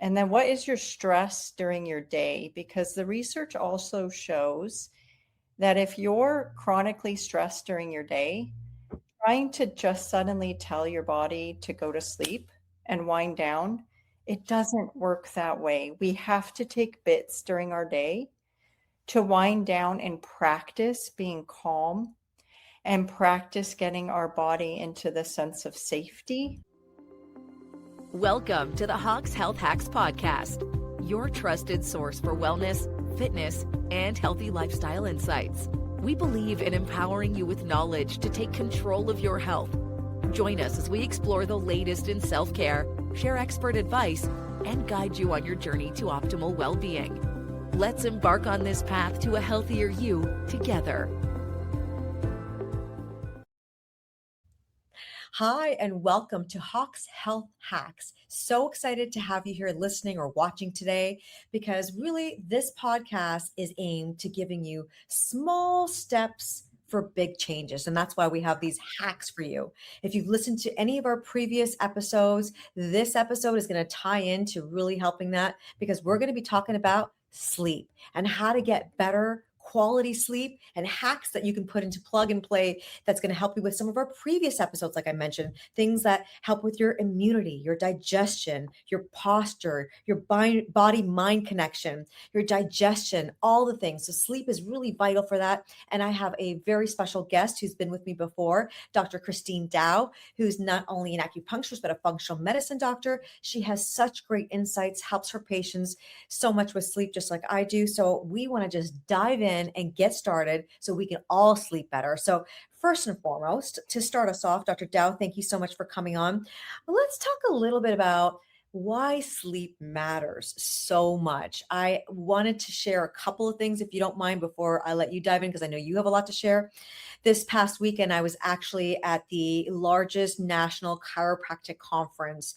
And then what is your stress during your day? Because the research also shows that if you're chronically stressed during your day, trying to just suddenly tell your body to go to sleep and wind down, it doesn't work that way. We have to take bits during our day to wind down and practice being calm and practice getting our body into the sense of safety. Welcome to the Hawks Health Hacks Podcast, your trusted source for wellness, fitness, and healthy lifestyle insights. We believe in empowering you with knowledge to take control of your health. Join us as we explore the latest in self-care, share expert advice, and guide you on your journey to optimal well-being. Let's embark on this path to a healthier you together. Hi, and welcome to Hawks Health Hacks. So excited to have you here listening or watching today because really this podcast is aimed to giving you small steps for big changes. And that's why we have these hacks for you. If you've listened to any of our previous episodes, this episode is going to tie into really helping that because we're going to be talking about sleep and how to get better quality sleep and hacks that you can put into plug and play that's going to help you with some of our previous episodes, like I mentioned, things that help with your immunity, your digestion, your posture, your body mind connection, your digestion, all the things. So sleep is really vital for that. And I have a very special guest who's been with me before, Dr. Christine Dow, who's not only an acupuncturist, but a functional medicine doctor. She has such great insights, helps her patients so much with sleep, just like I do. So we want to just dive in and get started so we can all sleep better. So first and foremost, to start us off, Dr. Dow, thank you so much for coming on. Let's talk a little bit about why sleep matters so much. I wanted to share a couple of things, if you don't mind, before I let you dive in, because I know you have a lot to share. This past weekend, I was actually at the largest national chiropractic conference,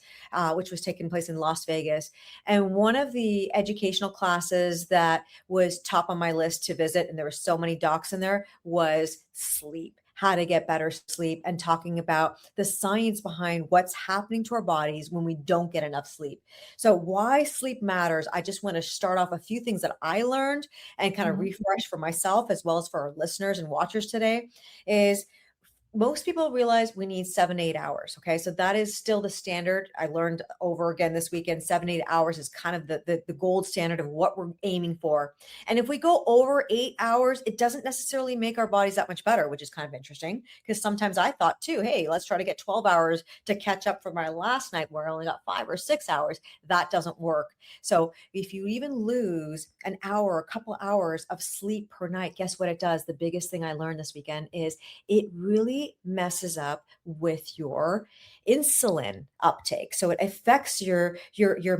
which was taking place in Las Vegas. And one of the educational classes that was top on my list to visit, and there were so many docs in there, was sleep, how to get better sleep, and talking about the science behind what's happening to our bodies when we don't get enough sleep. So why sleep matters, I just want to start off a few things that I learned and kind of Mhm. refresh for myself as well as for our listeners and watchers today is most people realize we need 7 to 8 hours. Okay. So that is still the standard. I learned over again this weekend, 7 to 8 hours is kind of the gold standard of what we're aiming for. And if we go over 8 hours, it doesn't necessarily make our bodies that much better, which is kind of interesting because sometimes I thought too, hey, let's try to get 12 hours to catch up for my last night where I only got 5 or 6 hours. That doesn't work. So if you even lose an hour, a couple hours of sleep per night, guess what it does? The biggest thing I learned this weekend is it really messes up with your insulin uptake. So it affects your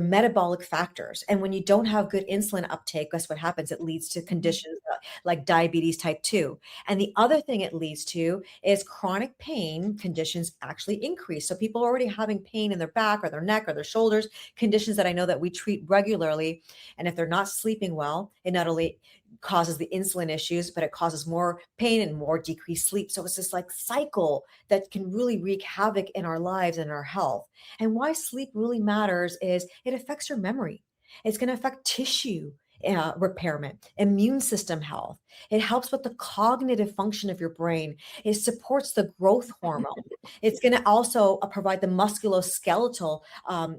metabolic factors. And when you don't have good insulin uptake, guess what happens? It leads to conditions like diabetes type 2. And the other thing it leads to is chronic pain conditions actually increase. So people are already having pain in their back or their neck or their shoulders, conditions that I know that we treat regularly. And if they're not sleeping well, it not only causes the insulin issues, but it causes more pain and more decreased sleep. So it's this like cycle that can really wreak havoc in our lives and our health. And why sleep really matters is it affects your memory. It's going to affect tissue repairment, immune system health. It helps with the cognitive function of your brain. It supports the growth hormone. It's going to also provide the musculoskeletal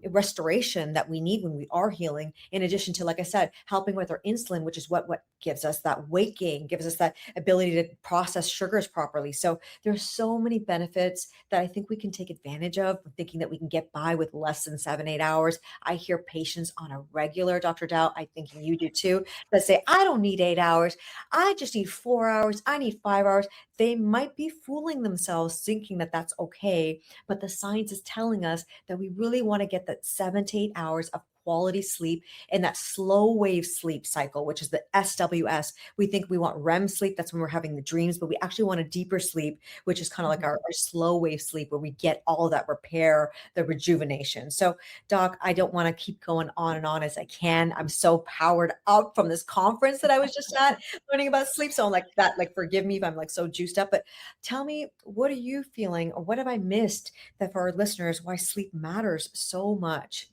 restoration that we need when we are healing. In addition to, like I said, helping with our insulin, which is what gives us that weight gain, gives us that ability to process sugars properly. So there's so many benefits that I think we can take advantage of, thinking that we can get by with less than 7, 8 hours. I hear patients on a regular, Dr. Dow, I think you do too, that say, I don't need 8 hours. I just need 4 hours. I need 5 hours. They might be fooling themselves thinking that that's okay. But the science is telling us that we really want to get that 7 to 8 hours of quality sleep in that slow wave sleep cycle, which is the SWS. We think we want REM sleep. That's when we're having the dreams, but we actually want a deeper sleep, which is kind of like our slow wave sleep where we get all that repair, the rejuvenation. So Doc, I don't want to keep going on and on as I can. I'm so powered up from this conference that I was just at learning about sleep. So I'm like that, like, forgive me if I'm like so juiced up, but tell me, what are you feeling or what have I missed that for our listeners, why sleep matters so much?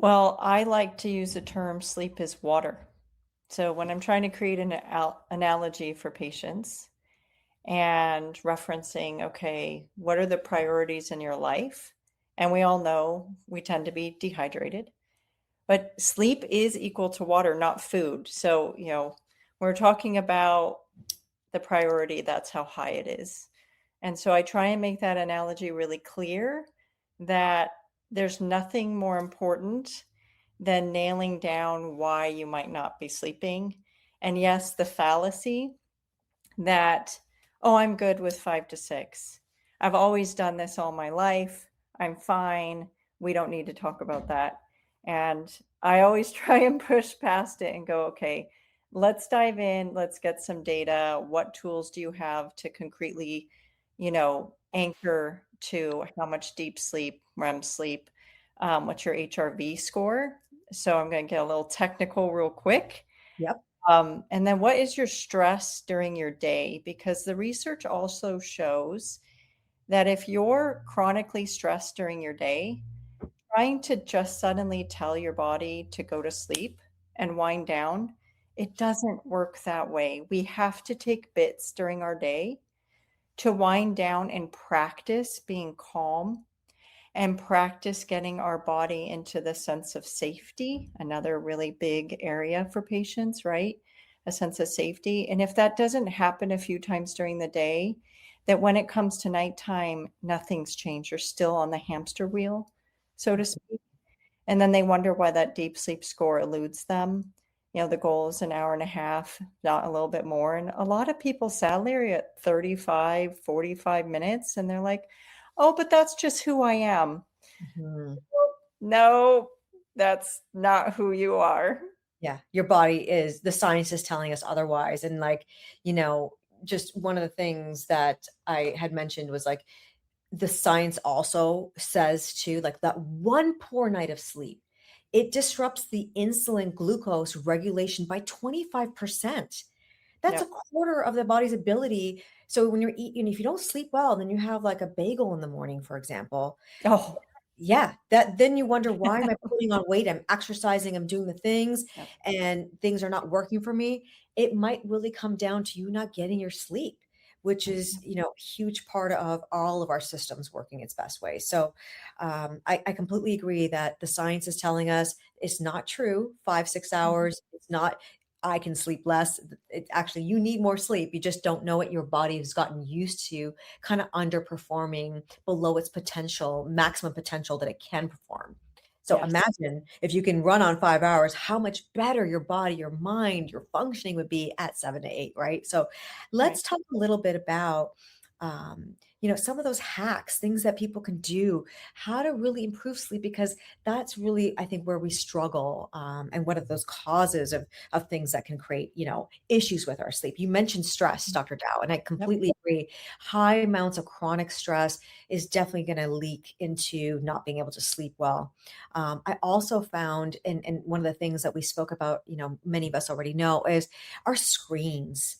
Well, I like to use the term sleep is water. So when I'm trying to create an analogy for patients and referencing, okay, what are the priorities in your life? And we all know we tend to be dehydrated, but sleep is equal to water, not food. So, we're talking about the priority, that's how high it is. And so I try and make that analogy really clear that there's nothing more important than nailing down why you might not be sleeping. And yes, the fallacy that, oh, I'm good with 5 to 6. I've always done this all my life. I'm fine. We don't need to talk about that. And I always try and push past it and go, okay, let's dive in. Let's get some data. What tools do you have to concretely, anchor to how much deep sleep, REM sleep, what's your HRV score? So I'm going to get a little technical real quick. Yep. And then what is your stress during your day? Because the research also shows that if you're chronically stressed during your day, trying to just suddenly tell your body to go to sleep and wind down, it doesn't work that way. We have to take bits during our day to wind down and practice being calm and practice getting our body into the sense of safety, another really big area for patients, right? A sense of safety. And if that doesn't happen a few times during the day, that when it comes to nighttime, nothing's changed. You're still on the hamster wheel, so to speak. And then they wonder why that deep sleep score eludes them. The goal is an hour and a half, not a little bit more. And a lot of people sadly are at 35, 45 minutes, and they're like, oh, but that's just who I am. Mhm. No, that's not who you are. Yeah, your body is the science is telling us otherwise. And like, you know, just one of the things that I had mentioned was like the science also says too, like that one poor night of sleep, it disrupts the insulin glucose regulation by 25%. That's a Yep. quarter of the body's ability. So when you're eating, if you don't sleep well, then you have like a bagel in the morning, for example. Oh, Yeah, that then you wonder, "Why am I putting on weight? I'm exercising, I'm doing the things, yep. and things are not working for me." It might really come down to you not getting your sleep, which is, a huge part of all of our systems working its best way. So, I completely agree that the science is telling us it's not true, 5, 6 Mhm. hours. It's not, "I can sleep less." It's actually you need more sleep. You just don't know it. Your body has gotten used to kinda underperforming below its potential, maximum potential that it can perform. So Yes. imagine if you can run on 5 hours, how much better your body, your mind, your functioning would be at 7 to 8, right? So Right. let's talk a little bit about, some of those hacks, things that people can do, how to really improve sleep, because that's really, I think, where we struggle, and what are those causes of things that can create, issues with our sleep. You mentioned stress, Dr. Dow, and I Yep. completely agree. High amounts of chronic stress is definitely going to leak into not being able to sleep well. I also found, and one of the things that we spoke about, many of us already know, is our screens.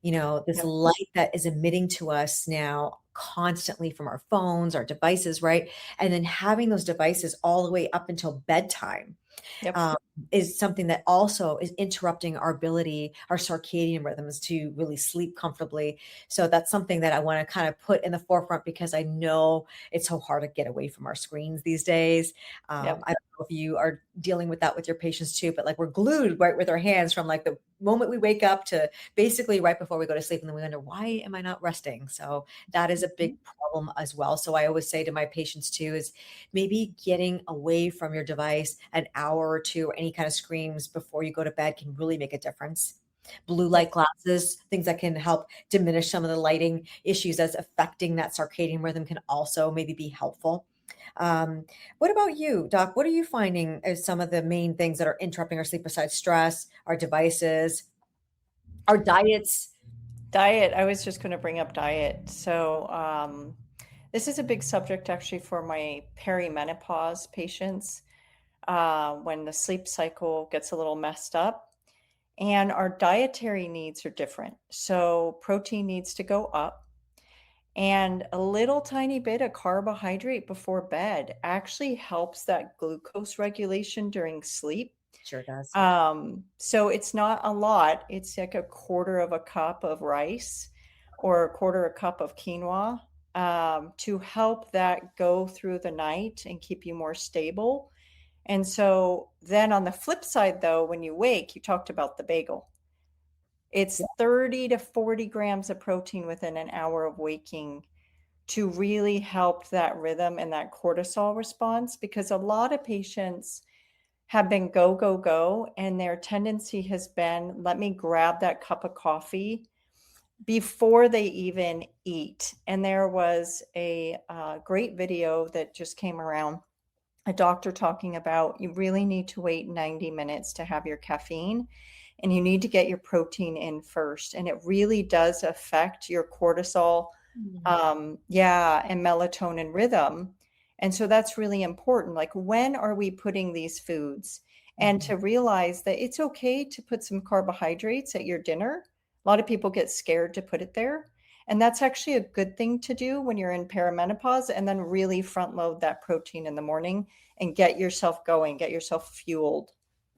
This Yep. light that is emitting to us now constantly from our phones, our devices, right? And then having those devices all the way up until bedtime, Yep. um, is something that also is interrupting our ability, our circadian rhythms to really sleep comfortably. So that's something that I want to kind of put in the forefront because I know it's so hard to get away from our screens these days. Yep. I don't know if you are dealing with that with your patients too, but like we're glued right with our hands from like the moment we wake up to basically right before we go to sleep. And then we wonder, why am I not resting? So that is a big Mhm. problem as well. So I always say to my patients too, is maybe getting away from your device an hour or two, or any kind of screens before you go to bed can really make a difference. Blue light Yes. glasses, things that can help diminish some of the lighting issues that's affecting that circadian rhythm can also maybe be helpful. Um, what about you, Doc? What are you finding as some of the main things that are interrupting our sleep besides stress, our devices, our diets? Diet. I was just going to bring up diet. So, this is a big subject actually for my perimenopause patients, when the sleep cycle gets a little messed up. And our dietary needs are different. So protein needs to go up. And a little tiny bit of carbohydrate before bed actually helps that glucose regulation during sleep. Sure does. So it's not a lot. It's like a quarter of a cup of rice or a quarter a cup of quinoa, to help that go through the night and keep you more stable. And so then on the flip side, though, when you wake, you talked about the bagel. It's 30 to 40 grams of protein within an hour of waking to really help that rhythm and that cortisol response, because a lot of patients have been go, go, go, and their tendency has been, let me grab that cup of coffee before they even eat. And there was a great video that just came around, a doctor talking about you really need to wait 90 minutes to have your caffeine, and you need to get your protein in first. And it really does affect your cortisol, and melatonin rhythm. And so that's really important. Like, when are we putting these foods? And to realize that it's okay to put some carbohydrates at your dinner. A lot of people get scared to put it there. And that's actually a good thing to do when you're in perimenopause, and then really front load that protein in the morning and get yourself going, get yourself fueled.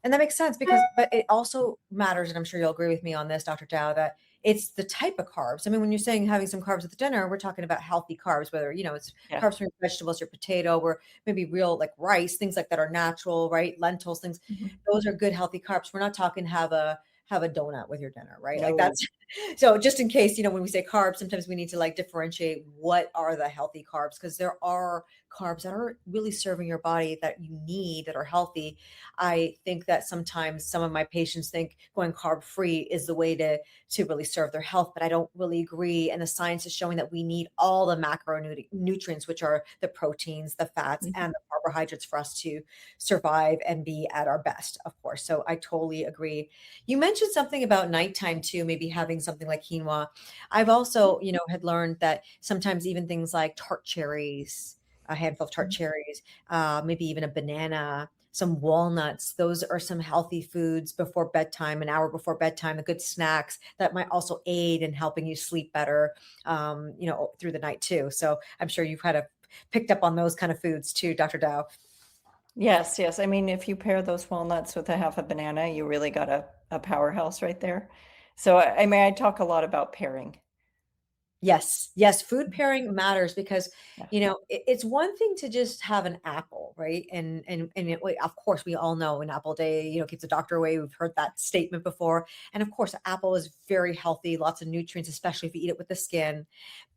And that makes sense because, but it also matters, and I'm sure you'll agree with me on this, Dr. Dow, that it's the type of carbs. I mean, when you're saying having some carbs at the dinner, we're talking about healthy carbs, whether, it's Yeah. carbs from your vegetables, your potato, or maybe real like rice, things like that are natural, right? Lentils, things. Those are good, healthy carbs. We're not talking have a donut with your dinner, right? Like No. that's so just in case, when we say carbs, sometimes we need to like differentiate what are the healthy carbs, because there are carbs that are really serving your body that you need, that are healthy. I think that sometimes some of my patients think going carb free is the way to really serve their health, but I don't really agree. And the science is showing that we need all the macronutrients, which are the proteins, the fats, and the carbohydrates for us to survive and be at our best, of course. So I totally agree. You mentioned something about nighttime too, maybe having something like quinoa. I've also, had learned that sometimes even things like tart cherries, a handful of tart cherries, maybe even a banana, some walnuts. Those are some healthy foods before bedtime, an hour before bedtime, the good snacks that might also aid in helping you sleep better, through the night too. So I'm sure you've kind of picked up on those kind of foods too, Dr. Dow. Yes, yes. I mean, if you pair those walnuts with a half a banana, you really got a powerhouse right there. So, I mean, I talk a lot about pairing. Yes. Yes. Food pairing matters because, Yeah. it's one thing to just have an apple, right? Of course, we all know an apple a day, keeps the doctor away. We've heard that statement before. And of course, an apple is very healthy, lots of nutrients, especially if you eat it with the skin.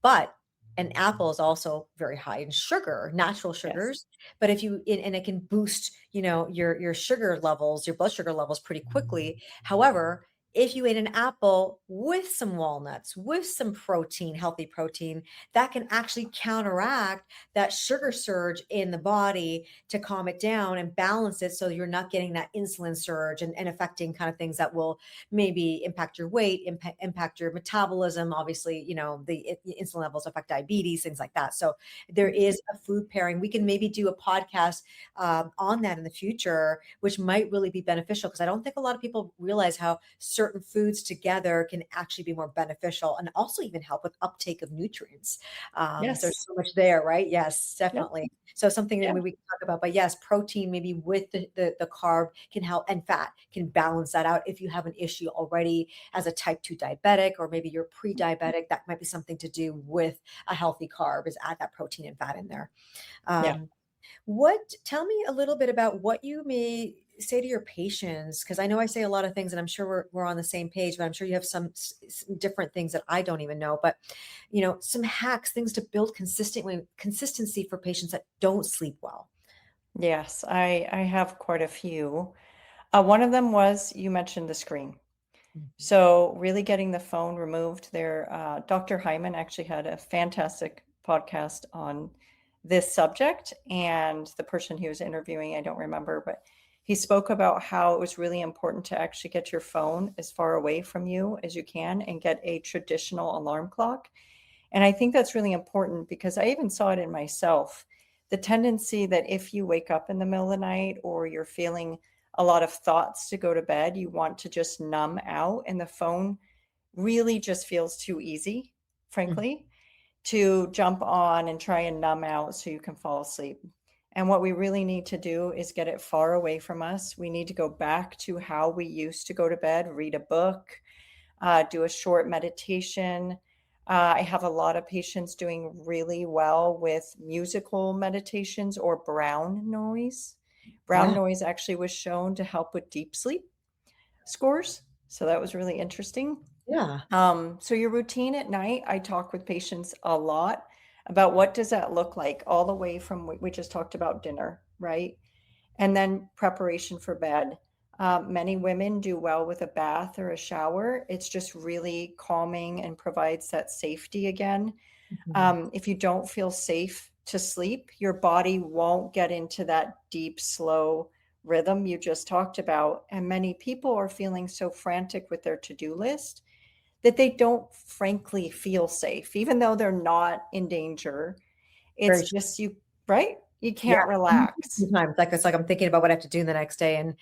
But an apple is also very high in sugar, natural Yes. sugars. But if and it can boost, your sugar levels, your blood sugar levels pretty quickly. However, if you ate an apple with some walnuts, with some protein, healthy protein, that can actually counteract that sugar surge in the body to calm it down and balance it so you're not getting that insulin surge and affecting kind of things that will maybe impact your weight, impact your metabolism. Obviously, the insulin levels affect diabetes, things like that. So there is a food pairing. We can maybe do a podcast on that in the future, which might really be beneficial, because I don't think a lot of people realize how certain foods together can actually be more beneficial and also even help with uptake of nutrients. There's Yes. so much there, right? Yes, Yep. definitely. So something that Yeah. we can talk about, but yes, protein maybe with the carb can help, and fat can balance that out. If you have an issue already as a type 2 diabetic, or maybe you're pre-diabetic, that might be something to do with a healthy carb, is add that protein and fat in there. Yeah. Tell me a little bit about what you may say to your patients, because I know I say a lot of things and I'm sure we're on the same page, but I'm sure you have some different things that I don't even know. But, some hacks, things to build consistency for patients that don't sleep well. Yes. I have quite a few. One of them was, you mentioned the screen. Mhm. So really getting the phone removed there. Dr. Hyman actually had a fantastic podcast on this subject, and the person he was interviewing, I don't remember, but he spoke about how it was really important to actually get your phone as far away from you as you can and get a traditional alarm clock. And I think that's really important, because I even saw it in myself. The tendency that if you wake up in the middle of the night or you're feeling a lot of thoughts to go to bed, you want to just numb out, and the phone really just feels too easy, Mhm. frankly. to jump on and try and numb out so you can fall asleep. And what we really need to do is get it far away from us. We need to go back to how we used to go to bed, read a book, do a short meditation. I have a lot of patients doing really well with musical meditations or brown noise. Brown Yeah. noise actually was shown to help with deep sleep scores. So that was really interesting. Yeah. So your routine at night, I talk with patients a lot about what does that look like, all the way from we just talked about dinner, right? And then preparation for bed. Many women do well with a bath or a shower. It's just really calming and provides that safety again. Mhm. If you don't feel safe to sleep, your body won't get into that deep, slow rhythm you just talked about. And many people are feeling so frantic with their to-do list that they don't frankly feel safe, even though they're not in danger. It's Very just you, right? You Yeah. can't relax. Sometimes, like, it's like I'm thinking about what I have to do the next day. And,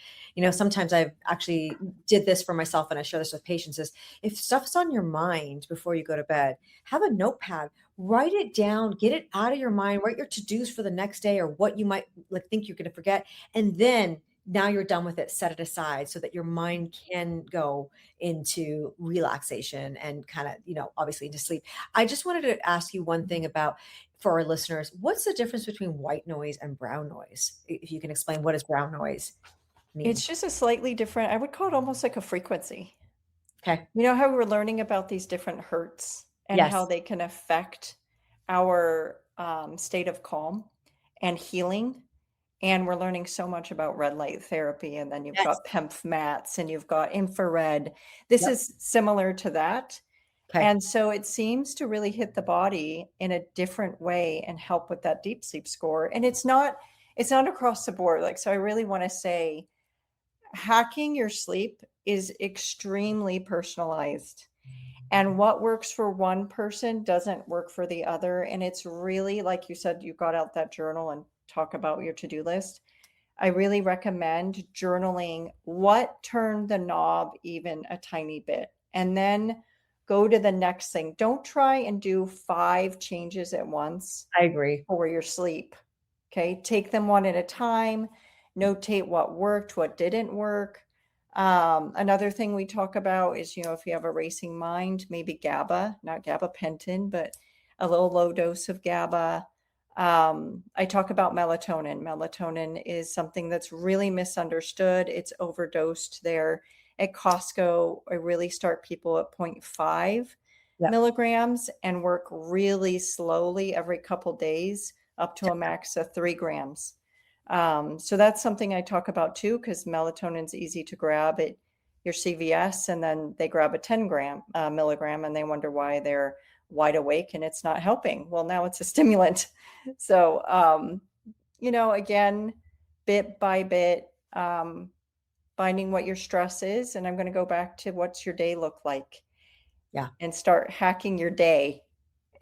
sometimes I've actually did this for myself, and I share this with patients, is if stuff's on your mind before you go to bed, have a notepad, write it down, get it out of your mind, write your to-dos for the next day or what you might like think you're going to forget. And then now you're done with it, set it aside so that your mind can go into relaxation and kind of, obviously into sleep. I just wanted to ask you one thing about, for our listeners, what's the difference between white noise and brown noise? If you can explain, what does brown noise mean? It's just a slightly different, I would call it almost like a frequency. Okay. You know how we're learning about these different hertz and how Yes. they can affect our state of calm and healing? And we're learning so much about red light therapy. And then you've Yes. got PEMF mats and you've got infrared. This Yep. is similar to that. Okay. And so it seems to really hit the body in a different way and help with that deep sleep score. And it's not across the board. Like, so I really want to say hacking your sleep is extremely personalized. And what works for one person doesn't work for the other. And it's really, like you said, you got out that journal and talk about your to-do list. I really recommend journaling what turned the knob even a tiny bit, and then go to the next thing. Don't try and do 5 changes at once I agree. for your sleep. Okay. Take them one at a time, notate what worked, what didn't work. Another thing we talk about is, if you have a racing mind, maybe GABA, not gabapentin, but a little low dose of GABA. I talk about melatonin. Melatonin is something that's really misunderstood. It's overdosed there at Costco. I really start people at 0.5 Yep. milligrams and work really slowly every couple days up to a max of 3 grams. So that's something I talk about too, because melatonin's easy to grab at your CVS, and then they grab a 10 milligram and they wonder why they're wide awake and it's not helping. Well, now it's a stimulant. So, again, bit by bit, finding what your stress is. And I'm going to go back to what's your day look like Yeah. and start hacking your day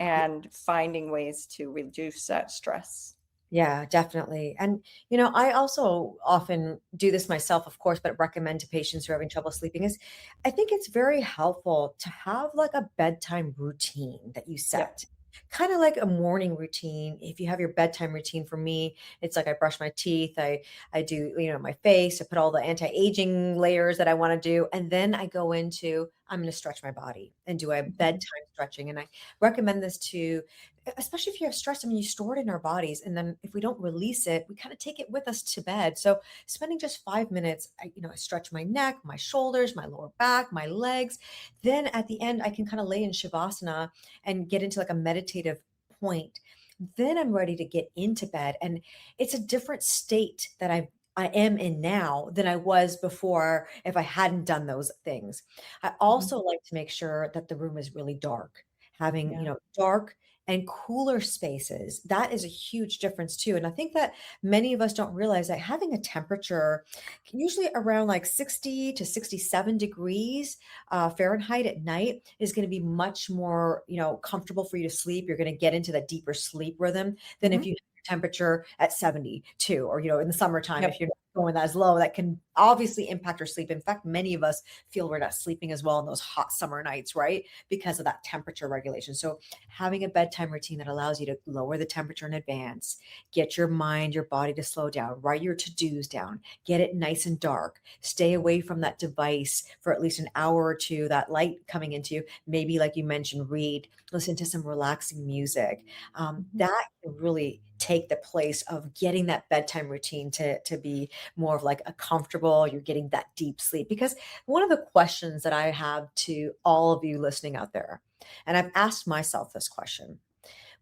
and finding ways to reduce that stress. Yeah, definitely. And, I also often do this myself, of course, but recommend to patients who are having trouble sleeping is I think it's very helpful to have like a bedtime routine that you Yep. set. Kind of like a morning routine. If you have your bedtime routine, for me, it's like I brush my teeth, I do, my face, I put all the anti-aging layers that I want to do, and then I go into I'm going to stretch my body and do a Mhm. bedtime stretching. And I recommend this to especially if you have stress. I mean, you store it in our bodies, and then if we don't release it, we kind of take it with us to bed. So spending just 5 minutes, I stretch my neck, my shoulders, my lower back, my legs. Then at the end, I can kind of lay in shavasana and get into like a meditative point. Then I'm ready to get into bed, and it's a different state that I am in now than I was before if I hadn't done those things. I Mhm. also like to make sure that the room is really dark. Having, Yeah. dark and cooler spaces, that is a huge difference too. And I think that many of us don't realize that having a temperature usually around like 60 to 67 degrees Fahrenheit at night is going to be much more, comfortable for you to sleep. You're going to get into that deeper sleep rhythm than if Mhm. you have your temperature at 72, or, in the summertime, if Yep. you're going as low, that can obviously impact our sleep. In fact, many of us feel we're not sleeping as well in those hot summer nights, right? Because of that temperature regulation. So having a bedtime routine that allows you to lower the temperature in advance, get your mind, your body to slow down, write your to-dos down, get it nice and dark, stay away from that device for at least an hour or two, that light coming into you, maybe like you mentioned, read, listen to some relaxing music. That can really take the place of getting that bedtime routine to be more of like a comfortable, you're getting that deep sleep. Because one of the questions that I have to all of you listening out there, and I've asked myself this question: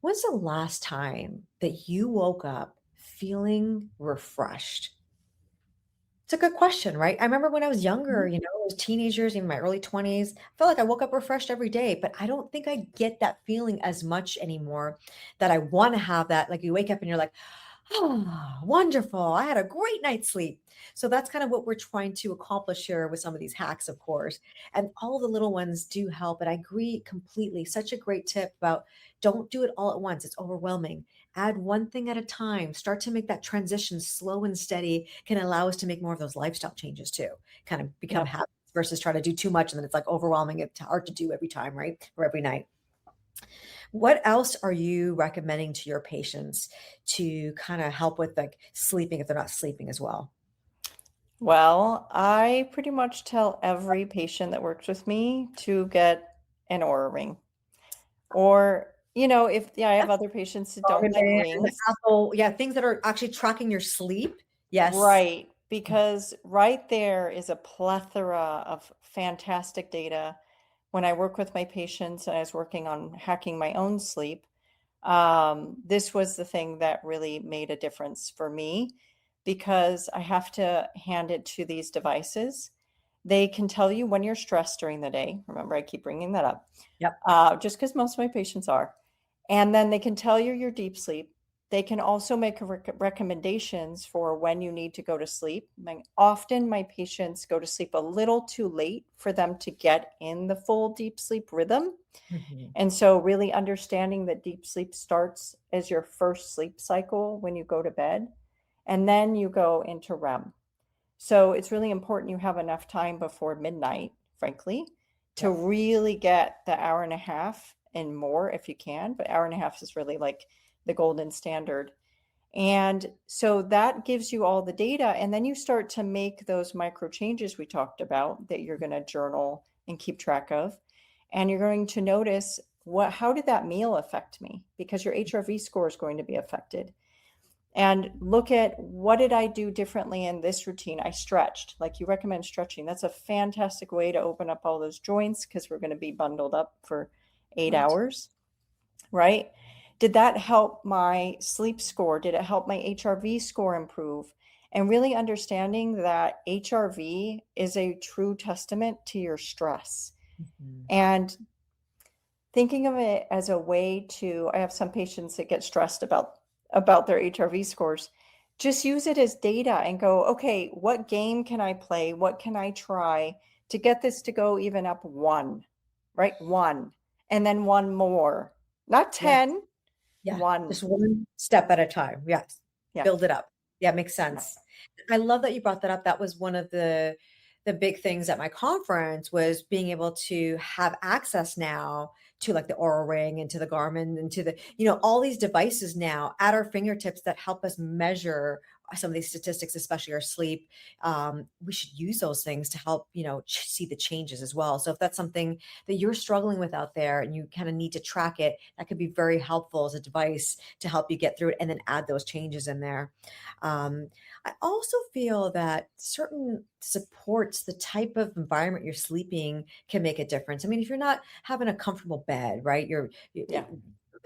when's the last time that you woke up feeling refreshed? It's a good question, right? I remember when I was younger, Mhm. as teenagers, in my early 20s, I felt like I woke up refreshed every day, but I don't think I get that feeling as much anymore, that I want to have that. Like you wake up and you're like, oh, wonderful. I had a great night's sleep. So that's kind of what we're trying to accomplish here with some of these hacks, of course. And all the little ones do help. And I agree completely. Such a great tip about don't do it all at once. It's overwhelming. Add one thing at a time. Start to make that transition slow and steady, can allow us to make more of those lifestyle changes too, kind of become Yep. habits versus try to do too much. And then it's like overwhelming. It's hard to do every time, right? Or every night. What else are you recommending to your patients to kind of help with like sleeping if they're not sleeping as well? Well, I pretty much tell every patient that works with me to get an Aura ring. Or, if yeah, I have other patients that don't Garmin like band, rings. Apple, yeah, things that are actually tracking your sleep. Yes. Right, because right there is a plethora of fantastic data. When I work with my patients and I was working on hacking my own sleep, this was the thing that really made a difference for me because I have to hand it to these devices. They can tell you when you're stressed during the day. Remember, I keep bringing that up, Yep. just because most of my patients are. And then they can tell you your deep sleep. They can also make recommendations for when you need to go to sleep. Often my patients go to sleep a little too late for them to get in the full deep sleep rhythm. Mhm. And so really understanding that deep sleep starts as your first sleep cycle when you go to bed, and then you go into REM. So it's really important you have enough time before midnight, frankly, to Yep. really get the hour and a half and more if you can. But hour and a half is really like the golden standard. And so that gives you all the data. And then you start to make those micro changes we talked about that you're going to journal and keep track of. And you're going to notice how did that meal affect me? Because your HRV score is going to be affected. And look at what did I do differently in this routine? I stretched, like you recommend stretching. That's a fantastic way to open up all those joints because we're going to be bundled up for 8 Right. hours, right? Did that help my sleep score? Did it help my HRV score improve? And really understanding that HRV is a true testament to your stress. Mhm. And thinking of it as a way to, I have some patients that get stressed about their HRV scores. Just use it as data and go, okay, what game can I play? What can I try to get this to go even up one, right? One, and then one more, not Yeah. 10, Yeah. one. Just one step at a time. Yes. Yeah. Build it up. Yeah, makes Yeah. sense. I love that you brought that up. That was one of the big things at my conference, was being able to have access now to like the Aura Ring and to the Garmin and to the, all these devices now at our fingertips that help us measure some of these statistics, especially our sleep. We should use those things to help, see the changes as well. So if that's something that you're struggling with out there and you kind of need to track it, that could be very helpful as a device to help you get through it and then add those changes in there. Um, I also feel that certain supports, the type of environment you're sleeping, can make a difference. I mean, if you're not having a comfortable bed, right? Yeah.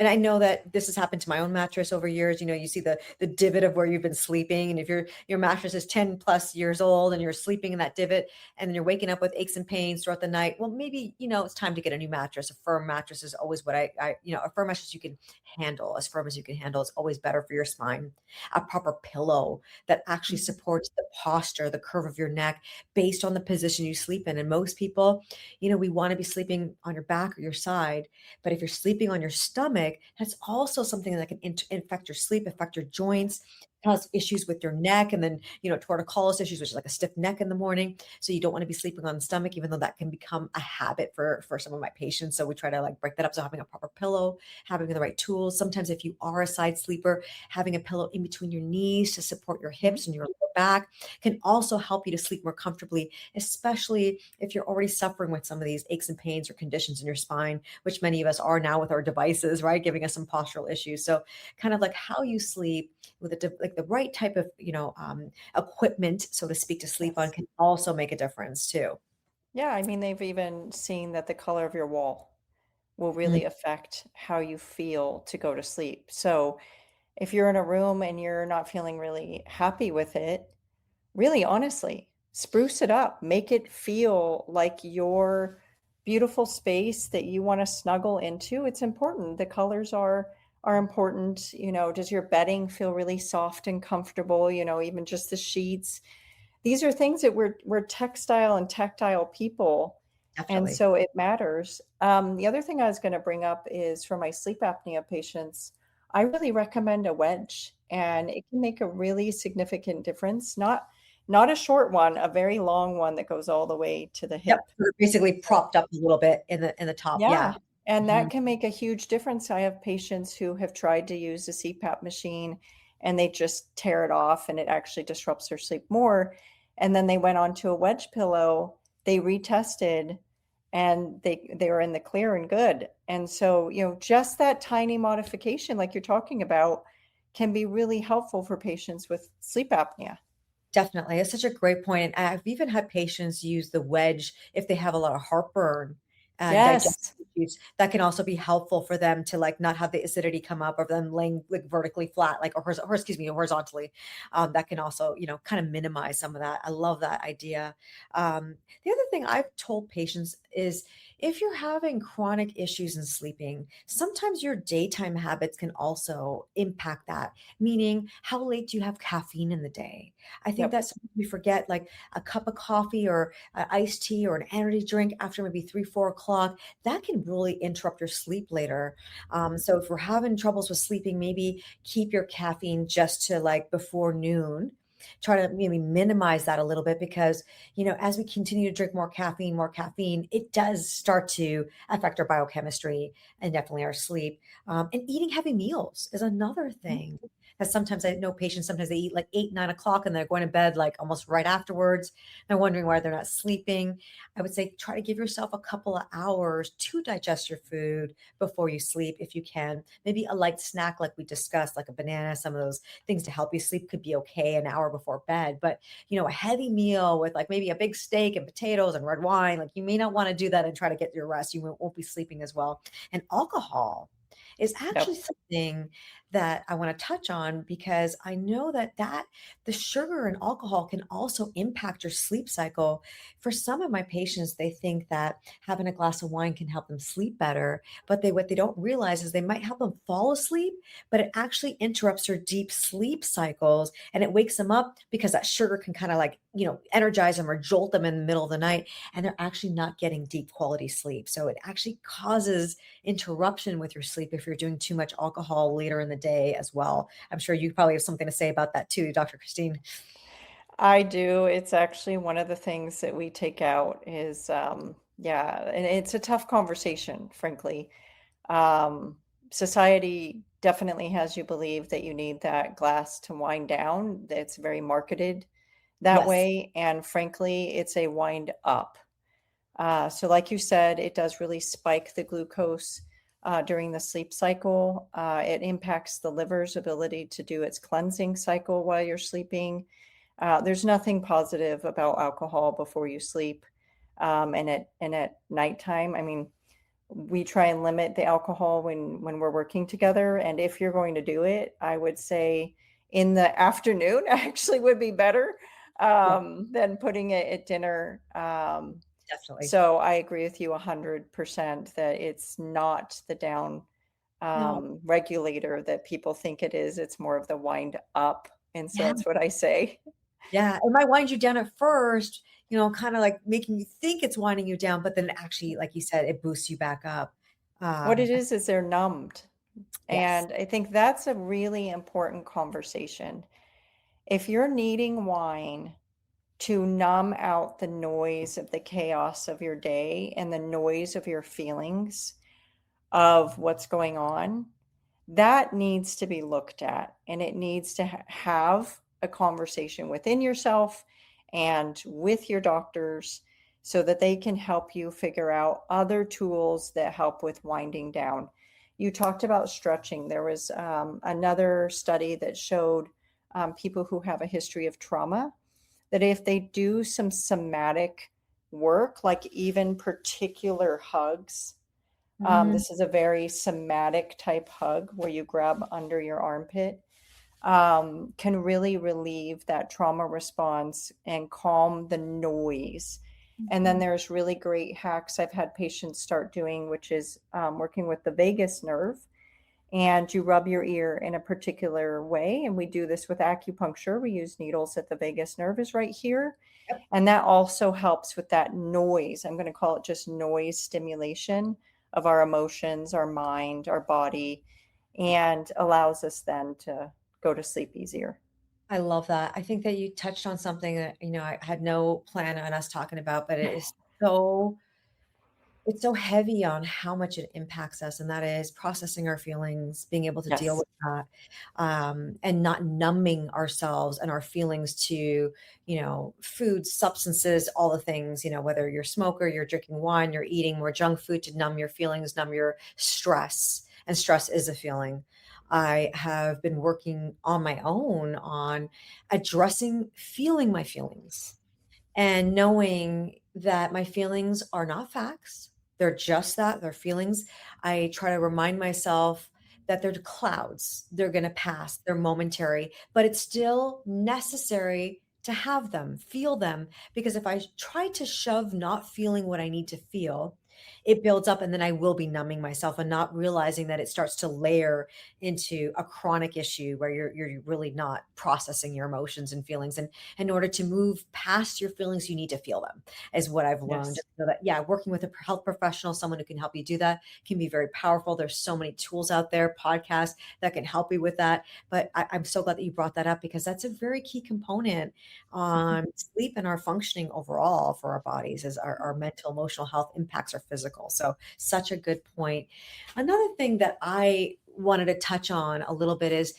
And I know that this has happened to my own mattress over years. You see the divot of where you've been sleeping, and if your mattress is 10 plus years old and you're sleeping in that divot, and then you're waking up with aches and pains throughout the night, well, maybe it's time to get a new mattress. A firm mattress is always what a firm mattress you can handle, as firm as you can handle, is always better for your spine. A proper pillow that actually Mhm. supports the posture, the curve of your neck, based on the position you sleep in. And most people, we want to be sleeping on your back or your side, but if you're sleeping on your stomach, that's also something that can infect your sleep, affect your joints. cause issues with your neck, and then, torticollis issues, which is like a stiff neck in the morning. So you don't want to be sleeping on the stomach, even though that can become a habit for some of my patients. So we try to like break that up. So having a proper pillow, having the right tools. Sometimes if you are a side sleeper, having a pillow in between your knees to support your Mhm. hips and your lower back can also help you to sleep more comfortably, especially if you're already suffering with some of these aches and pains or conditions in your spine, which many of us are now with our devices, right? Giving us some postural issues. So kind of like how you sleep with like the right type of, equipment, so to speak, to sleep on Yes. can also make a difference too. Yeah, I mean, they've even seen that the color of your wall will Mm, really affect how you feel to go to sleep. So if you're in a room and you're not feeling really happy with it, really honestly, spruce it up. Make it feel like your beautiful space that you want to snuggle into. It's important. The colors are important. Does your bedding feel really soft and comfortable? Even just the sheets. These are things that we're textile and tactile people, and definitely. so it matters. The other thing I was going to bring up is for my sleep apnea patients, I really recommend a wedge, and it can make a really significant difference. Not a short one, a very long one that goes all the way to the Yep. hip. We're basically propped up a little bit in the top. Yeah, Yeah. and Mhm. that can make a huge difference. I have patients who have tried to use a CPAP machine and they just tear it off and it actually disrupts their sleep more. And then they went on to a wedge pillow, they retested and they were in the clear and good. And so, just that tiny modification like you're talking about can be really helpful for patients with sleep apnea. Definitely. It's such a great point. And I've even had patients use the wedge if they have a lot of heartburn and digestive Yes. issues. That can also be helpful for them to like not have the acidity come up or them laying like vertically flat, like or excuse me, horizontally. That can also, kind of minimize some of that. I love that idea. The other thing I've told patients is if you're having chronic issues in sleeping, sometimes your daytime habits can also impact that. Meaning, how late do you have caffeine in the day? I think Yep. that's something we forget, like a cup of coffee or iced tea or an energy drink after maybe 3, 4 o'clock, that can really interrupt your sleep later. So if we're having troubles with sleeping, maybe keep your caffeine just to like before noon. Try to maybe minimize that a little bit because, as we continue to drink more caffeine, it does start to affect our biochemistry and definitely our sleep. And eating heavy meals is another thing. Because sometimes I know patients, sometimes they eat like 8, 9 o'clock and they're going to bed like almost right afterwards. They're wondering why they're not sleeping. I would say try to give yourself a couple of hours to digest your food before you sleep if you can. Maybe a light snack, like we discussed, like a banana, some of those things to help you sleep could be okay an hour before bed. But, a heavy meal with like maybe a big steak and potatoes and red wine, like you may not want to do that and try to get your rest. You won't be sleeping as well. And alcohol is actually Yep. something that I want to touch on because I know that the sugar and alcohol can also impact your sleep cycle. For some of my patients, they think that having a glass of wine can help them sleep better, but what they don't realize is they might help them fall asleep, but it actually interrupts their deep sleep cycles and it wakes them up because that sugar can kind of like, energize them or jolt them in the middle of the night and they're actually not getting deep quality sleep. So it actually causes interruption with your sleep if you're doing too much alcohol later in the day as well. I'm sure you probably have something to say about that too, Dr. Christine. I do. It's actually one of the things that we take out is, yeah, and it's a tough conversation, frankly. Um, Society definitely has you believe that you need that glass to wind down. It's very marketed that Yes. way. And frankly, it's a wind up. So, like you said, it does really spike the glucose during the sleep cycle. It impacts the liver's ability to do its cleansing cycle while you're sleeping. There's nothing positive about alcohol before you sleep, and at nighttime. I mean, we try and limit the alcohol when we're working together. And if you're going to do it, I would say in the afternoon actually would be better Yeah, than putting it at dinner. definitely. So I agree with you 100% that it's not the down No. regulator that people think it is. It's more of the wind up. And so Yeah. that's what I say. Yeah. It might wind you down at first, kind of like making you think it's winding you down, but then actually, like you said, it boosts you back up. What it I is they're numbed. Yes. And I think that's a really important conversation. If you're needing wine to numb out the noise of the chaos of your day and the noise of your feelings of what's going on, that needs to be looked at, and it needs to have a conversation within yourself and with your doctors so that they can help you figure out other tools that help with winding down. You talked about stretching. There was another study that showed people who have a history of trauma that if they do some somatic work, like even particular hugs, Mhm. this is a very somatic type hug where you grab under your armpit, can really relieve that trauma response and calm the noise. And then Mhm. there's really great hacks I've had patients start doing, which is working with the vagus nerve. And you rub your ear in a particular way. And we do this with acupuncture. We use needles at the vagus nerve is right here. Yep. And that also helps with that noise. I'm going to call it just noise stimulation of our emotions, our mind, our body, and allows us then to go to sleep easier. I love that. I think that you touched on something that, I had no plan on us talking about, but it is so it's so heavy on how much it impacts us, and that is processing our feelings, being able to deal Yes. with that, and not numbing ourselves and our feelings to, food, substances, all the things, whether you're a smoker, you're drinking wine, you're eating more junk food to numb your feelings, numb your stress. And stress is a feeling. I have been working on my own on addressing feeling my feelings and knowing that my feelings are not facts. They're just that, they're feelings. I try to remind myself that they're clouds. They're going to pass, they're momentary, but it's still necessary to have them, feel them. Because if I try to shove not feeling what I need to feel, it builds up and then I will be numbing myself and not realizing that it starts to layer into a chronic issue where you're really not processing your emotions and feelings. And in order to move past your feelings, you need to feel them, is what I've learned. Yes. So that, yeah, working with a health professional, someone who can help you do that can be very powerful. There's so many tools out there, podcasts that can help you with that. But I'm so glad that you brought that up because that's a very key component on sleep and our functioning overall for our bodies as our mental, emotional health impacts our physical. So such a good point. Another thing that I wanted to touch on a little bit is,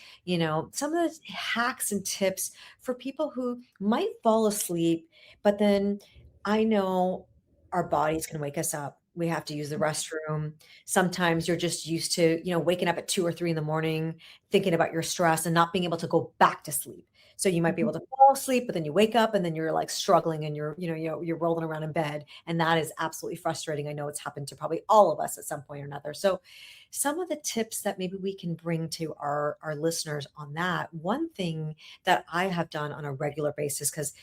some of the hacks and tips for people who might fall asleep, but then I know our bodies can wake us up. We have to use the restroom. Sometimes you're just used to, waking up at 2 or 3 in the morning, thinking about your stress and not being able to go back to sleep. So you might be Mhm. able to fall asleep, but then you wake up and then you're like struggling and you're rolling around in bed. And that is absolutely frustrating. I know it's happened to probably all of us at some point or another. So some of the tips that maybe we can bring to our listeners on that. One thing that I have done on a regular basis, because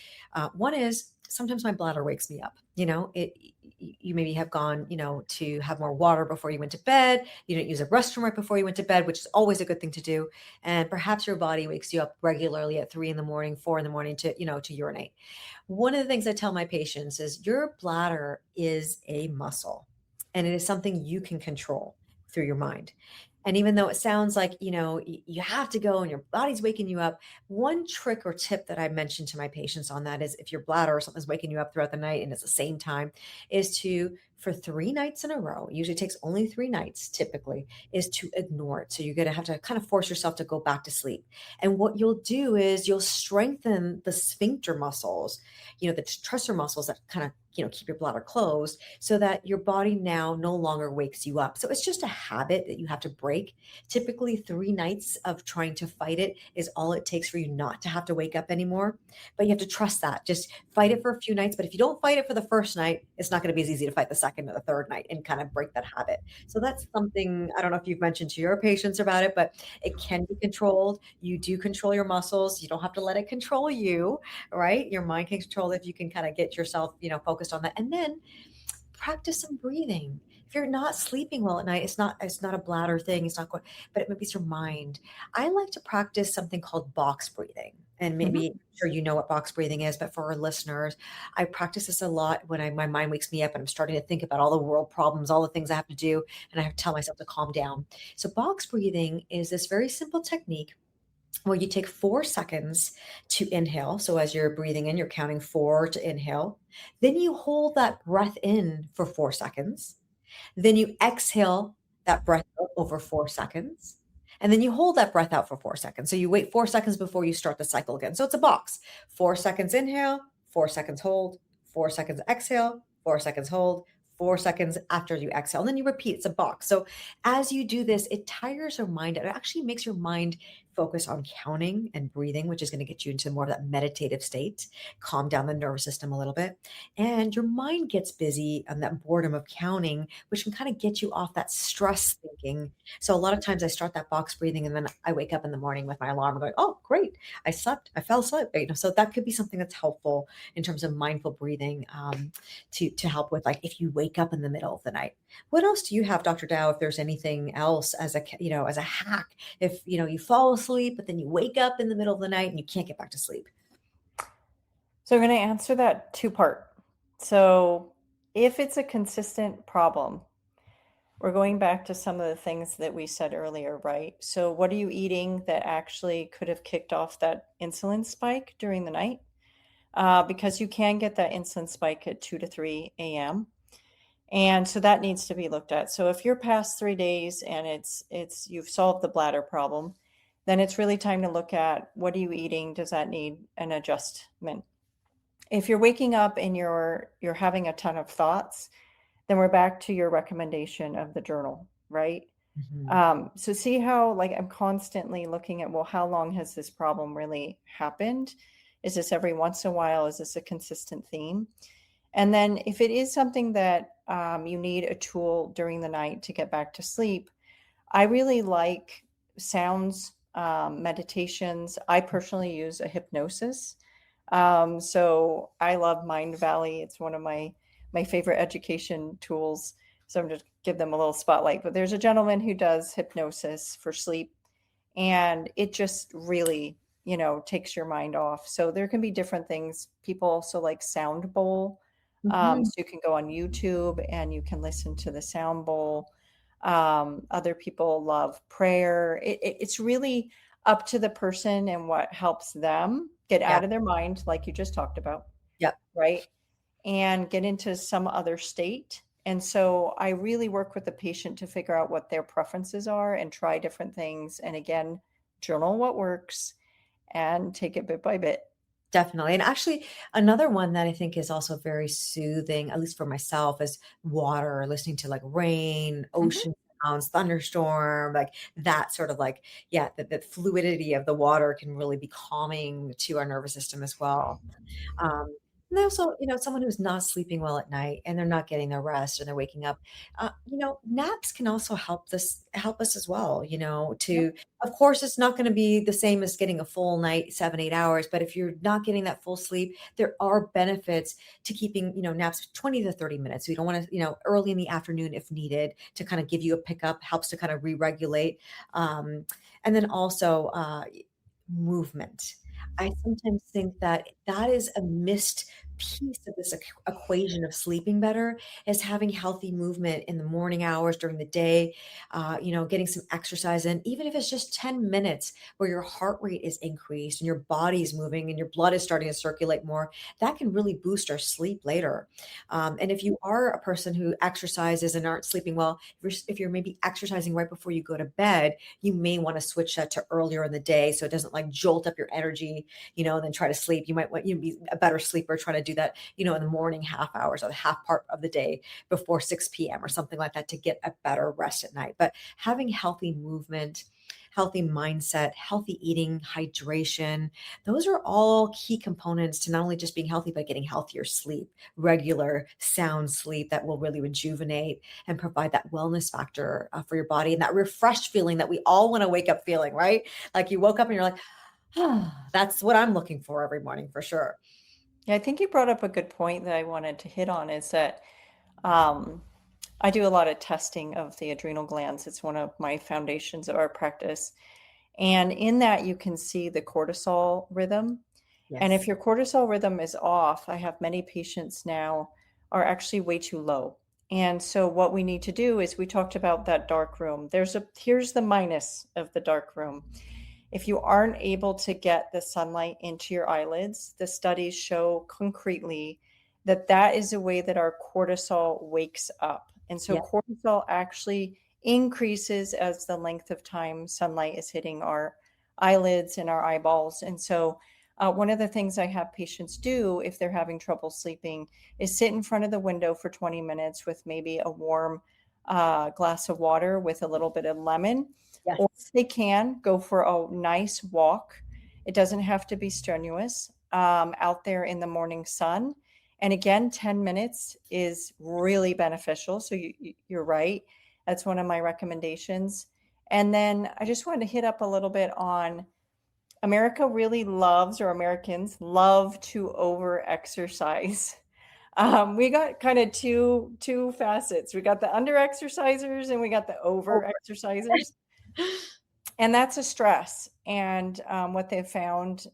one is sometimes my bladder wakes me up. You maybe have gone, to have more water before you went to bed. You didn't use a restroom right before you went to bed, which is always a good thing to do. And perhaps your body wakes you up regularly at 3 in the morning, 4 in the morning to urinate. One of the things I tell my patients is your bladder is a muscle and it is something you can control through your mind. And even though it sounds like, you have to go and your body's waking you up, one trick or tip that I mentioned to my patients on that is if your bladder or something's waking you up throughout the night and it's the same time, is to, for 3 nights in a row, it usually takes only 3 nights typically, is to ignore it. So you're going to have to kind of force yourself to go back to sleep. And what you'll do is you'll strengthen the sphincter muscles, the detressor muscles that kind of, keep your bladder closed so that your body now no longer wakes you up. So it's just a habit that you have to break. Typically 3 nights of trying to fight it is all it takes for you not to have to wake up anymore. But you have to trust that. Just fight it for a few nights. But if you don't fight it for the first night, it's not going to be as easy to fight the second or the third night and kind of break that habit. So that's something I don't know if you've mentioned to your patients about it, but it can be controlled. You do control your muscles. You don't have to let it control you, right? Your mind can control it if you can kind of get yourself, focused on that. And then practice some breathing. If you're not sleeping well at night, it's not a bladder thing. It's not going, but maybe it's your mind. I like to practice something called box breathing. And maybe Mhm. I'm sure you know what box breathing is, but for our listeners, I practice this a lot when my mind wakes me up and I'm starting to think about all the world problems, all the things I have to do, and I have to tell myself to calm down. So box breathing is this very simple technique Well, you take 4 seconds to inhale. So as you're breathing in, you're counting four to inhale. Then you hold that breath in for 4 seconds. Then you exhale that breath out over 4 seconds. And then you hold that breath out for 4 seconds. So you wait 4 seconds before you start the cycle again. So it's a box. 4 seconds inhale, 4 seconds hold, 4 seconds exhale, 4 seconds hold, 4 seconds after you exhale. And then you repeat. It's a box. So as you do this, it tires your mind. It actually makes your mind focus on counting and breathing, which is going to get you into more of that meditative state, calm down the nervous system a little bit. And your mind gets busy on that boredom of counting, which can kind of get you off that stress thinking. So a lot of times I start that box breathing and then I wake up in the morning with my alarm going, oh, great. I slept. I fell asleep. So that could be something that's helpful in terms of mindful breathing, to help with, like, if you wake up in the middle of the night. What else do you have, Dr. Dow, if there's anything else as as a hack, if, you fall asleep, but then you wake up in the middle of the night and you can't get back to sleep? So I'm going to answer that two-part. So if it's a consistent problem, we're going back to some of the things that we said earlier, right? So what are you eating that actually could have kicked off that insulin spike during the night? Because you can get that insulin spike at 2 to 3 a.m. And so that needs to be looked at. So if you're past 3 days and it's you've solved the bladder problem, then it's really time to look at what are you eating? Does that need an adjustment? If you're waking up and you're having a ton of thoughts, then we're back to your recommendation of the journal, right? Mhm. So see how, like, I'm constantly looking at, well, how long has this problem really happened? Is this every once in a while? Is this a consistent theme? And then if it is something that you need a tool during the night to get back to sleep, I really like sounds, meditations. I personally use a hypnosis. So I love Mind Valley. It's one of my favorite education tools. So I'm just give them a little spotlight. But there's a gentleman who does hypnosis for sleep, and it just really, takes your mind off. So there can be different things. People also like sound bowl. Mhm. So you can go on YouTube and you can listen to the sound bowl. Other people love prayer. It's really up to the person and what helps them get Yeah. out of their mind, like you just talked about, Yep. right? And get into some other state. And so I really work with the patient to figure out what their preferences are and try different things. And again, journal what works and take it bit by bit. Definitely. And actually, another one that I think is also very soothing, at least for myself, is water, listening to like rain, Mhm. ocean sounds, thunderstorm, like that sort of, like, yeah, the fluidity of the water can really be calming to our nervous system as well. Um, and also, someone who's not sleeping well at night and they're not getting their rest and they're waking up, naps can also help us as well, Yep. of course, it's not going to be the same as getting a full night, 7, 8 hours, but if you're not getting that full sleep, there are benefits to keeping, naps 20 to 30 minutes. We don't want to, early in the afternoon if needed, to kind of give you a pickup, helps to kind of re-regulate. And then also, movement. I sometimes think that that is a missed piece of this equation of sleeping better, is having healthy movement in the morning hours during the day, getting some exercise in, even if it's just 10 minutes where your heart rate is increased and your body's moving and your blood is starting to circulate more. That can really boost our sleep later. And if you are a person who exercises and aren't sleeping well, if you're maybe exercising right before you go to bed, you may want to switch that to earlier in the day so it doesn't like jolt up your energy, and then try to sleep. You might want you be a better sleeper trying to do that, in the morning half hours or the half part of the day before 6 p.m. or something like that to get a better rest at night. But having healthy movement, healthy mindset, healthy eating, hydration, those are all key components to not only just being healthy, but getting healthier sleep, regular sound sleep that will really rejuvenate and provide that wellness factor for your body and that refreshed feeling that we all want to wake up feeling, right? Like you woke up and you're like, ah, that's what I'm looking for every morning for sure. Yeah, I think you brought up a good point that I wanted to hit on is that um, I do a lot of testing of the adrenal glands. It's one of my foundations of our practice. And in that, you can see the cortisol rhythm. And if Yes. your cortisol rhythm is off, I have many patients now are actually way too low. And so what we need to do is we talked about that dark room. Here's the minus of the dark room. if you aren't able to get the sunlight into your eyelids, the studies show concretely that that is a way that our cortisol wakes up. And so Yeah. cortisol actually increases as the length of time sunlight is hitting our eyelids and our eyeballs. And so one of the things I have patients do if they're having trouble sleeping is sit in front of the window for 20 minutes with maybe a warm glass of water with a little bit of lemon, Yes. or if they can go for a nice walk. It doesn't have to be strenuous, out there in the morning sun. And again, 10 minutes is really beneficial. So you're right. That's one of my recommendations. And then I just wanted to hit up a little bit on America really loves, or Americans love to over exercise. We got kind of two facets. We got the under exercisers and we got the over exercisers, and that's a stress. And what they've found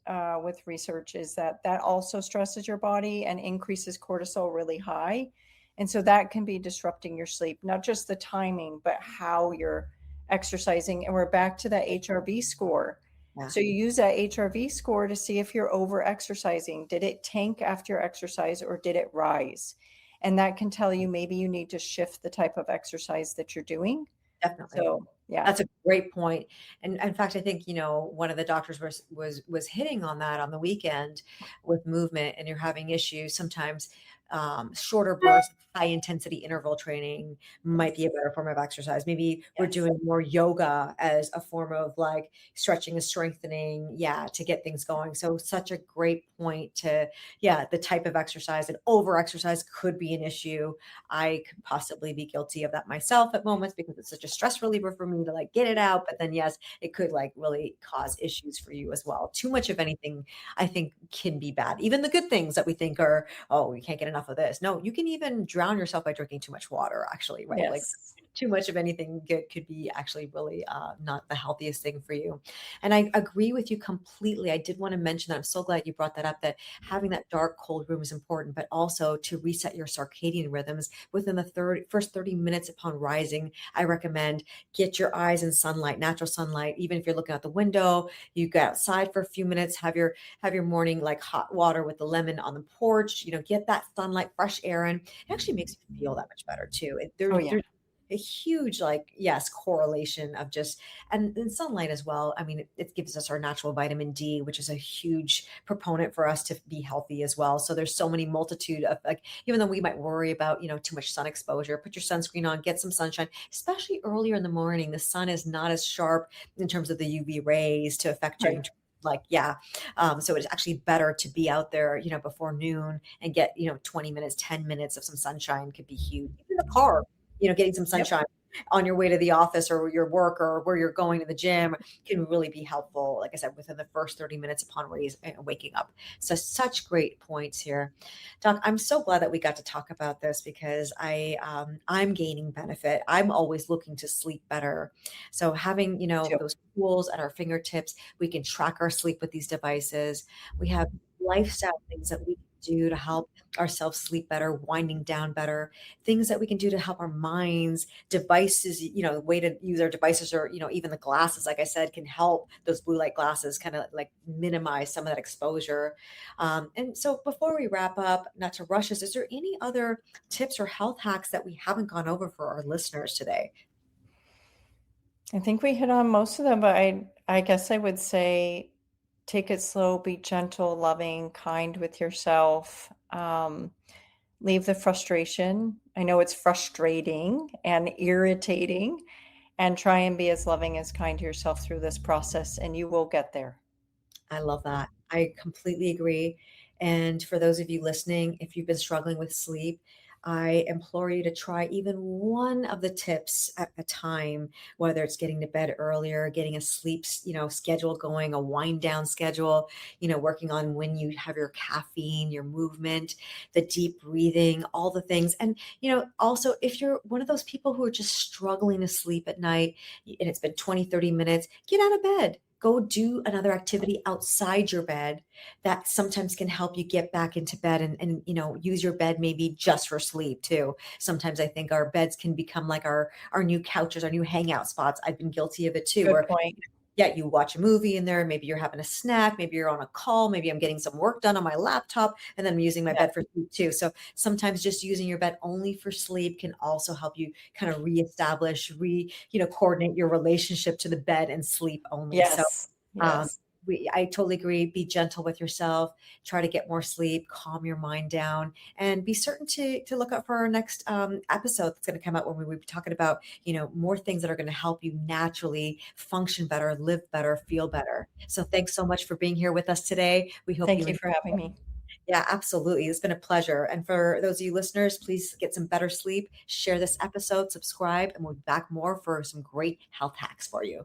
with research is that that also stresses your body and increases cortisol really high. And so that can be disrupting your sleep, not just the timing, but how you're exercising. And we're back to that HRV score. Yeah. So you use that HRV score to see if you're over exercising. Did it tank after exercise or did it rise? And that can tell you maybe you need to shift the type of exercise that you're doing. Definitely. So yeah, That's a great point. And in fact, I think, one of the doctors was hitting on that on the weekend with movement, and you're having issues sometimes. Shorter bursts, high intensity interval training might be a better form of exercise. Maybe we're Yes. doing more yoga as a form of like stretching and strengthening, to get things going. So such a great point to, the type of exercise. And over exercise could be an issue. I could possibly be guilty of that myself at moments because it's such a stress reliever for me to like get it out. But then yes, it could like really cause issues for you as well. Too much of anything, I think, can be bad. Even the good things that we think are, oh, we can't get enough of this. No, you can even drown yourself by drinking too much water, actually, right? Like Yes. too much of anything good could be actually really not the healthiest thing for you. And I agree with you completely. I did want to mention that. I'm so glad you brought that up, that having that dark, cold room is important, but also to reset your circadian rhythms within the first 30 minutes upon rising. I recommend get your eyes in sunlight, natural sunlight. Even if you're looking out the window, you go outside for a few minutes, have your morning like hot water with the lemon on the porch, get that sunlight, fresh air in. It actually makes you feel that much better too. Oh yeah. There's a huge correlation of just and sunlight as well. I mean, it gives us our natural vitamin D, which is a huge proponent for us to be healthy as well. So there's so many multitude of like, even though we might worry about too much sun exposure, put your sunscreen on, get some sunshine, especially earlier in the morning. The sun is not as sharp in terms of the UV rays to affect you. Right. So it's actually better to be out there, before noon and get, 20 minutes, 10 minutes of some sunshine could be huge. Even in the car, getting some Yep. sunshine on your way to the office or your work or where you're going to the gym can really be helpful. Like I said, within the first 30 minutes upon waking up. So such great points here. Doc, I'm so glad that we got to talk about this because I'm gaining benefit. I'm always looking to sleep better. So having, Too. those tools at our fingertips, we can track our sleep with these devices. We have lifestyle things that we can do to help ourselves sleep better, winding down better, things that we can do to help our minds, devices, the way to use our devices or, even the glasses, like I said, can help those blue light glasses kind of like minimize some of that exposure. And so before we wrap up, not to rush us, is there any other tips or health hacks that we haven't gone over for our listeners today? I think we hit on most of them, but I guess I would say take it slow, be gentle, loving, kind with yourself. Leave the frustration. I know it's frustrating and irritating, and try and be as loving as kind to yourself through this process, and you will get there. I love that. I completely agree. And for those of you listening, if you've been struggling with sleep, I implore you to try even one of the tips at a time, whether it's getting to bed earlier, getting a sleep, schedule going, a wind down schedule, working on when you have your caffeine, your movement, the deep breathing, all the things. And, also if you're one of those people who are just struggling to sleep at night and it's been 20, 30 minutes, get out of bed. Go do another activity outside your bed that sometimes can help you get back into bed and use your bed maybe just for sleep too. Sometimes I think our beds can become like our new couches, our new hangout spots. I've been guilty of it too. Good Where point. Yeah, you watch a movie in there, maybe you're having a snack, maybe you're on a call, maybe I'm getting some work done on my laptop, and then I'm using my Yeah. bed for sleep too. So sometimes just using your bed only for sleep can also help you kind of reestablish, coordinate your relationship to the bed and sleep only. So Yes. um, Yes. I totally agree. Be gentle with yourself. Try to get more sleep. Calm your mind down, and be certain to look out for our next episode that's going to come out when we'll be talking about more things that are going to help you naturally function better, live better, feel better. So thanks so much for being here with us today. We hope you Thank you enjoy. for having me. Yeah, absolutely. It's been a pleasure. And for those of you listeners, please get some better sleep. Share this episode, subscribe, and we'll be back more for some great health hacks for you.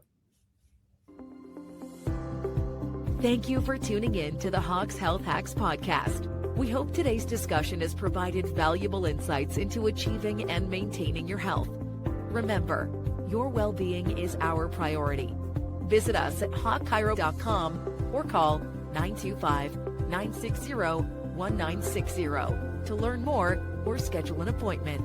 Thank you for tuning in to the Hawks Health Hacks podcast. We hope today's discussion has provided valuable insights into achieving and maintaining your health. Remember, your well-being is our priority. Visit us at hawkchiro.com or call 925-960-1960 to learn more or schedule an appointment.